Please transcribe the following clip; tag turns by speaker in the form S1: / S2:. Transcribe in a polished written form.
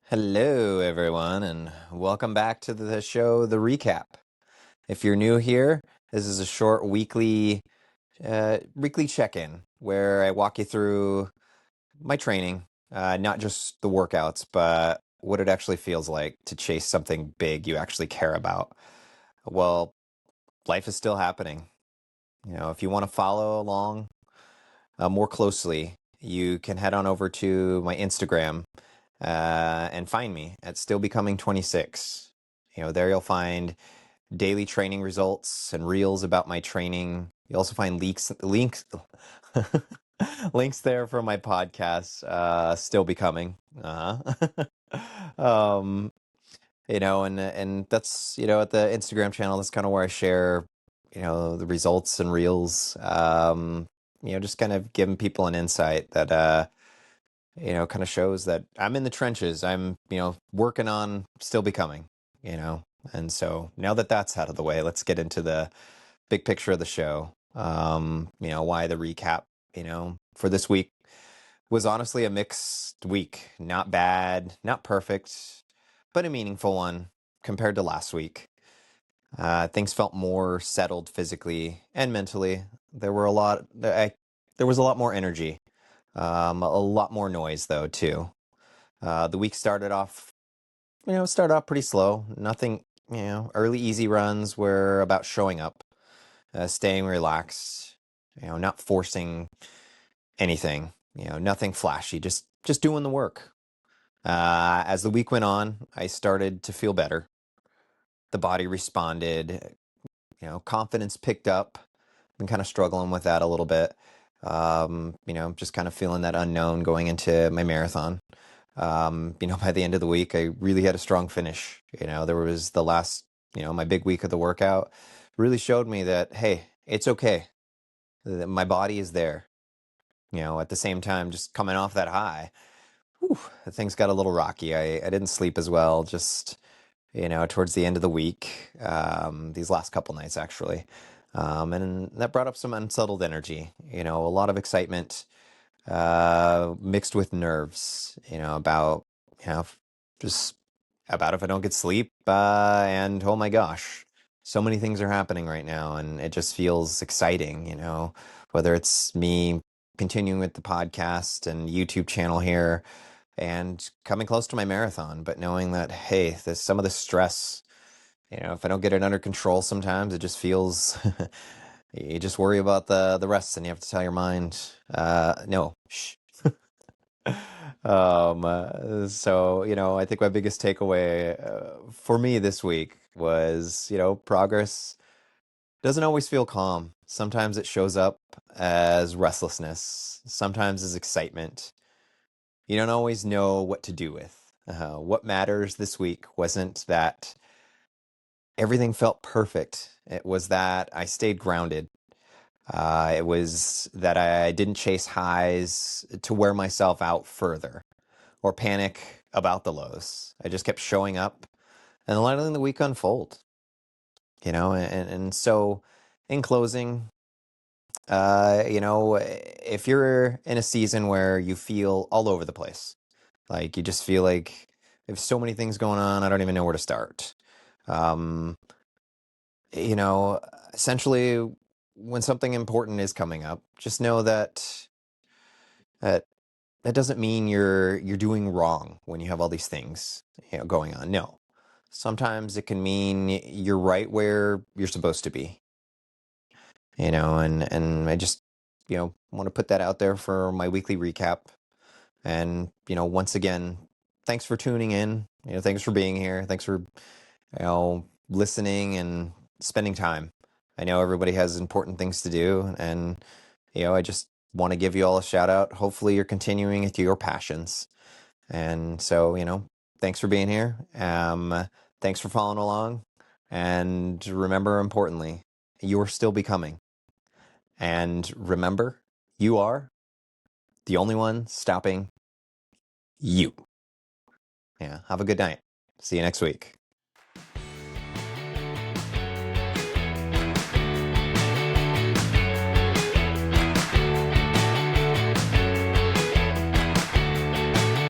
S1: Hello, everyone, and welcome back to the show, The Recap. If you're new here, this is a short weekly check-in where I walk you through my training, not just the workouts, but what it actually feels like to chase something big you actually care about. Well, life is still happening. If you want to follow along more closely, you can head on over to my Instagram and find me at Still Becoming 26. There you'll find daily training results and reels about my training. You also find links, links there for my podcast, Still Becoming. um, and that's at the Instagram channel. That's kind of where I share, the results and reels. Just kind of giving people an insight that kind of shows that I'm in the trenches. I'm, working on still becoming, you know. And so now that that's out of the way, let's get into the big picture of the show. Why the recap, for this week was honestly a mixed week. Not bad, not perfect, but a meaningful one compared to last week. Things felt more settled physically and mentally. There was a lot more energy. A lot more noise though too. The week started off pretty slow. Nothing, early easy runs were about showing up, staying relaxed, not forcing anything, nothing flashy, just doing the work. As the week went on, I started to feel better. The body responded, confidence picked up. Been kind of struggling with that a little bit. Just kind of feeling that unknown going into my marathon. By the end of the week, I really had a strong finish. There was the last, my big week of the workout really showed me that, hey, it's okay. That my body is there. At the same time, just coming off that high, things got a little rocky. I didn't sleep as well, just, towards the end of the week, these last couple nights, actually. And that brought up some unsettled energy, a lot of excitement, mixed with nerves, about, just about if I don't get sleep, and oh my gosh, so many things are happening right now, and it just feels exciting, whether it's me continuing with the podcast and YouTube channel here and coming close to my marathon, but knowing that, hey, there's some of the stress, if I don't get it under control, sometimes it just feels you just worry about the rest, and you have to tell your mind, no, shh. So, I think my biggest takeaway for me this week was, progress doesn't always feel calm. Sometimes it shows up as restlessness, sometimes as excitement. You don't always know what to do with. What matters this week wasn't that everything felt perfect. It was that I stayed grounded. It was that I didn't chase highs to wear myself out further or panic about the lows. I just kept showing up and letting the week unfold, and so in closing, if you're in a season where you feel all over the place, like you just feel like there's so many things going on, I don't even know where to start. Um, you know, Essentially, when something important is coming up, just know that that doesn't mean you're doing wrong when you have all these things, going on. No. Sometimes it can mean you're right where you're supposed to be, and I just, want to put that out there for my weekly recap. And, once again, thanks for tuning in. Thanks for being here. Thanks for, listening and spending time. I know everybody has important things to do, and, I just want to give you all a shout out. Hopefully you're continuing with your passions. And so, thanks for being here. Thanks for following along. And remember, importantly, you're still becoming. And remember, you are the only one stopping you. Yeah. Have a good night. See you next week.